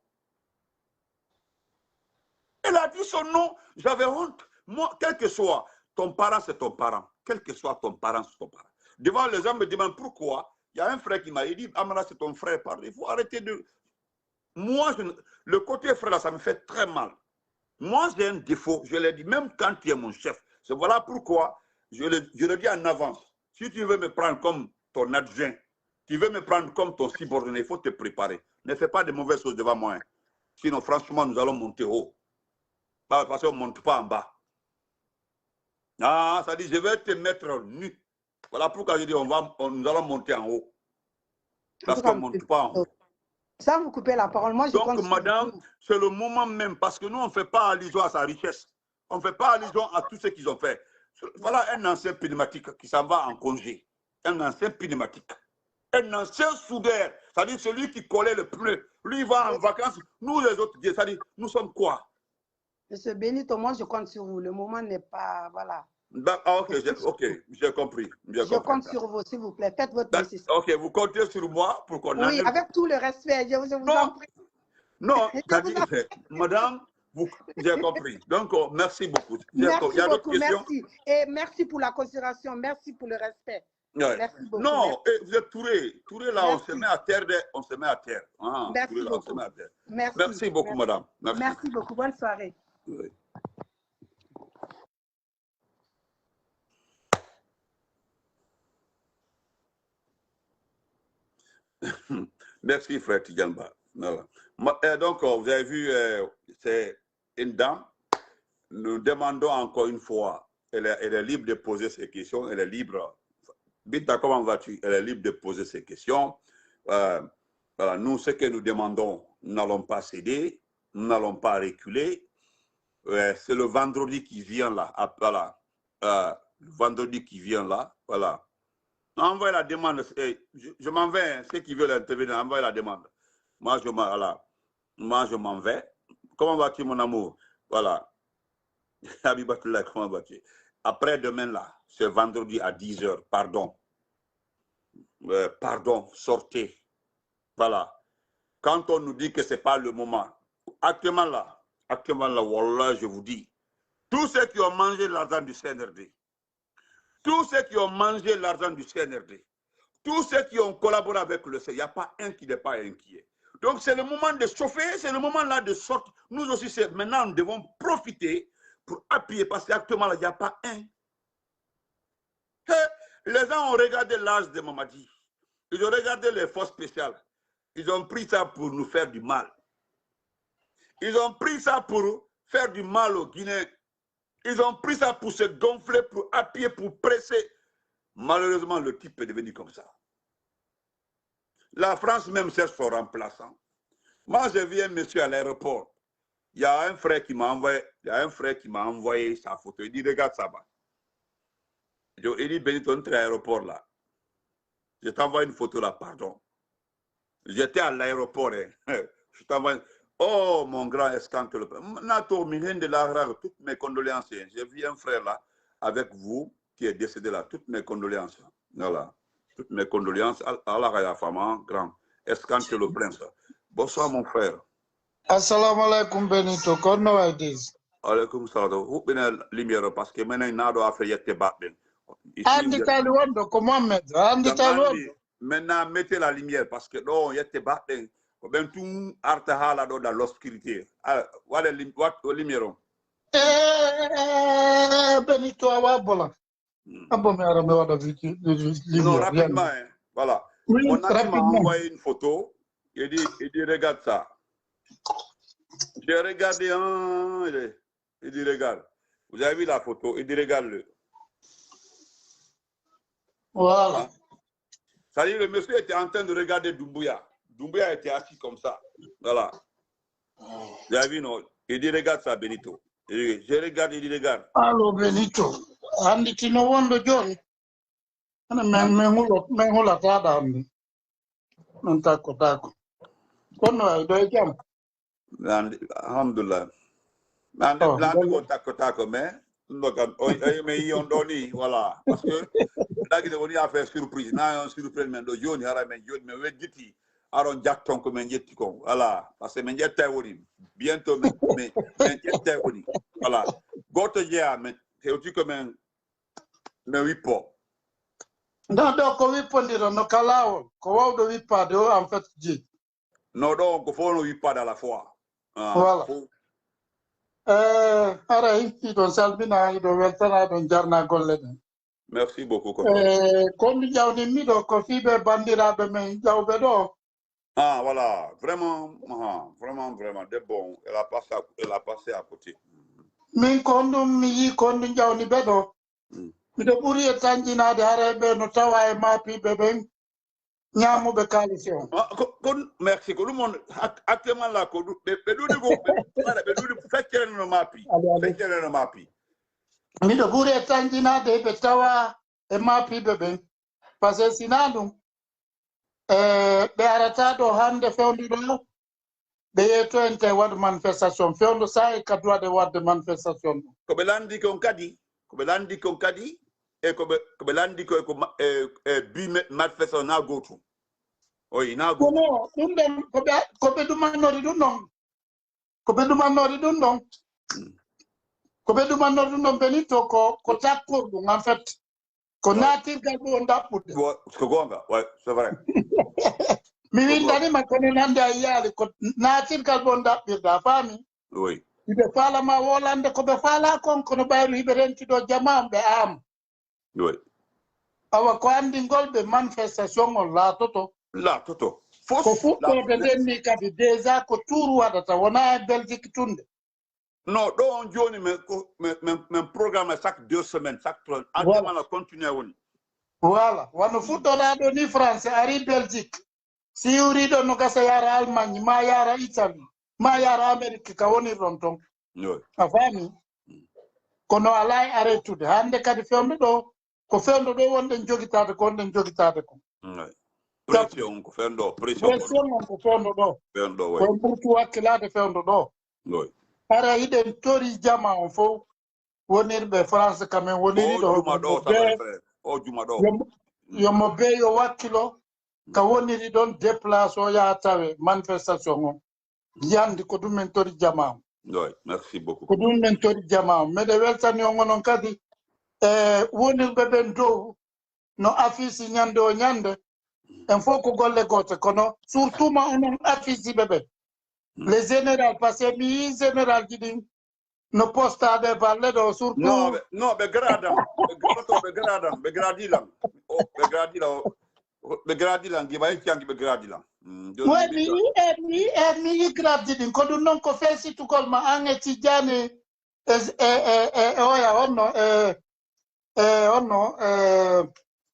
Elle a dit son nom, j'avais honte. Moi, quel que soit, ton parent, c'est ton parent. Quel que soit ton parent, c'est ton parent. Devant les gens me demandent pourquoi. Il y a un frère qui m'a dit, Amara, c'est ton frère, parle. Il faut arrêter de... Moi, le côté frère, là, ça me fait très mal. Moi, j'ai un défaut, je l'ai dit, même quand tu es mon chef. C'est voilà pourquoi je le dis en avance. Si tu veux me prendre comme ton adjoint, tu veux me prendre comme ton subordonné, il faut te préparer. Ne fais pas de mauvaises choses devant moi. Hein. Sinon, franchement, nous allons monter haut. Parce qu'on ne monte pas en bas. Ah, ça dit, je vais te mettre nu. Voilà pourquoi je dis, nous allons monter en haut. Parce qu'on ne monte pas en haut. Ça, vous coupez la parole. Moi, je donc, madame, c'est le moment même, parce que nous, on ne fait pas allusion à sa richesse. On ne fait pas allusion à tout ce qu'ils ont fait. Voilà un ancien pneumatique qui s'en va en congé. Un ancien pneumatique. Un ancien soudeur. C'est-à-dire celui qui collait le pneu. Lui, il va en vacances. Nous, les autres, c'est-à-dire, nous sommes quoi? Monsieur Benito, moi, je compte sur vous. Le moment n'est pas... Voilà. Ah, ok, j'ai compris. Je compte sur vous, s'il vous plaît. Faites votre nécessaire. Ok, vous comptez sur moi pour qu'on Oui, avec tout le respect. Je vous en prie. Non, madame, J'ai compris. Donc, merci beaucoup. Merci Il y a d'autres beaucoup, questions? merci. Et merci pour la considération, merci pour le respect. Ouais. Merci beaucoup. Non, merci. Vous êtes Touré. Touré, là, Merci. on se met à terre. On se met à terre. Ah, Merci Touré, là, beaucoup. on se met à terre. Merci. Merci beaucoup, madame. Merci. Merci beaucoup. Bonne soirée. Oui. Merci, frère Tidjanba. Voilà. Donc, vous avez vu, c'est une dame. Nous demandons encore une fois, elle est libre de poser ses questions, elle est libre. Binta, comment vas-tu? Elle est libre de poser ses questions. Voilà, nous, ce que nous demandons, nous n'allons pas céder, nous n'allons pas reculer. C'est le vendredi qui vient là. Voilà. Le vendredi qui vient là. Voilà. Envoyez la demande. Je m'en vais. Hein, ceux qui veulent intervenir, envoyez la demande. Moi, je m'en vais. Comment vas-tu, mon amour? Voilà. Habibatullah, comment vas-tu? Après demain, là, c'est vendredi à 10h. Pardon. Pardon, sortez. Voilà. Quand on nous dit que ce n'est pas le moment, actuellement là, wallah, je vous dis, tous ceux qui ont mangé l'argent du CNRD, tous ceux qui ont mangé l'argent du CNRD, tous ceux qui ont collaboré avec le CNRD, il n'y a pas un qui n'est pas inquiet. Donc c'est le moment de chauffer, c'est le moment là de sortir. Nous aussi, maintenant, nous devons profiter pour appuyer, parce qu'actuellement, là, il n'y a pas un. Les gens ont regardé l'âge de Mamadi. Ils ont regardé les forces spéciales. Ils ont pris ça pour nous faire du mal. Ils ont pris ça pour faire du mal aux Guinéens. Ils ont pris ça pour se gonfler, pour appuyer, pour presser. Malheureusement, le type est devenu comme ça. La France même cherche son remplaçant. Moi, je vis un monsieur à l'aéroport. Il y a un frère qui m'a envoyé, sa photo. Il dit, regarde ça. Il dit, Benito, entre à l'aéroport là. Je t'envoie une photo là, pardon. J'étais à l'aéroport. Hein. Je t'envoie. Oh, mon grand escante. Toutes mes condoléances. J'ai vu un frère là, avec vous, qui est décédé là. Toutes mes condoléances. Voilà. Toutes mes condoléances. Allah Raya Fama, grand. Escante le prince. Bonsoir, mon frère. Assalamu alaikum, Benito. Comment vas-tu? Alaikum salam. Vous venez la lumière parce que maintenant, il y a des affaires qui battent. Andi Taluando, comment mettre? Andi Taluando. Maintenant, mettez la lumière parce que non, il y a des battent. Ben tout artahala dans l'obscurité. Voilà la lumière. Benito Awabola. Abomera me wada viki. Non, rapidement, hein. Voilà. Oui, Mon ami m'a rapidement. envoyé une photo. Il dit regarde ça. J'ai regardé, il dit regarde. Vous avez vu la photo? Il dit regarde-le. Voilà. Ça dit, le monsieur était en train de regarder Doumbouya. Doumbouya était assis comme ça. Voilà. Vous avez vu, non? Il dit regarde ça, Benito. Je regarde, il dit regarde. Allô, Benito. Andi Tino Wando John. Mengula tada andi. Ntako tako. Kono do jam. Alhamdulillah. Mais on donne, voilà. Parce que là, on a fait surprise. Là, on surprise, mais le jaune, mais on dit, Aaron Jackson comme un jetikon. Voilà. Parce que je suis bientôt, mais voilà. Gote ya, mais c'est aussi comme un wipo. Non, ko wipondira no kalao. Ko wawdo wipade o en fait ji. Non, donc, il faut un wipo à la fois. Voilà. Ara don salbina do weltana don jarna golle den. Merci beaucoup. Kondi jawdi mido ko fibe bandirabe men jawbe do. Ah voilà, vraiment, de bon. Elle a passé à côté. Min kondum mi yi kondi jawdi bedo. Mido buri e tanjinade harebe no tawa e mapi beben. Nyamuɓe kaalisé on. Merci. Ko ɗum on actuellement là ko ɓe ɗuɗi feccere no maapi. Feccere no maapi. Miɗo ɓuri e tanjinade ɓe tawa e maapiɓe ɓen. Par ce que sina ɗum ɓe arata ɗo hande fewnduɗo ɓe yeyto en te waɗa manifestation. Fewndu sa e kadi waɗe wadde manifestation ɗum. Ko ɓe landi kon kadi e ko ɓe landi ko bi manifestation na gotum. Oui, na gotum. Kono ɗum ɗon ko ɓe ɗumannori ɗum noon. ko be dum anori dum non ko be dum anori dum benito ko takko dum en fait ko natir gal do ndappude ko gonga ouais c'est vrai mi windani ma ko nande ayali ko natir gal do ndappirda fami oui ibe fala ma wolande ko be fala kon kono bayru ibe renti do jamaam be am oui awa ko andi ngolbe manifestation on la toto ko fuɗɗode nden ni kadi déjà ko tour waɗata wona e Belgique tunde non ɗo on joni men programme chaque 2 semaines chaque 3 andemana continue woni voilà wano fuɗɗoɗa ɗo ni français ari Belgique si yuriɗo no gasa yara Allemagne ma yara Italie ma yara Amérique ka woni ɗon ton a faami kono ala e arrêtude hande kadi fewndo ɗo ko fewndo ɗo wonɗen jogitade ko wonɗen jogitade ko pression ko fewndo pression on ko fewndo ɗo ko ɓurtu wakkilade fewndo ɗo ara hiɗen tori jama on fof wonirɓe France kamen woniri ɗo yomo be yo wakkilo ka woniri ɗon déplace o yaha tawe manifestation on yandi ko ɗum men tori jama on merci beaucoup ko ɗum men tori jama on meɗe weltani on onon kadi wonirɓe ɓen dow no affiche ñande o ñande en fof ko golle gote kono surtout ma onon affiche ɓe ɓen les général par ce que mi yi général ji ɗin no postade balle ɗo surtout non ɓe gradam ɓe gradilan ɓe gradilan giɓa heccangi ɓe gradilan mi yi grade ɗin ko ɗum noon ko fesitugol ma an e tijjani oya onno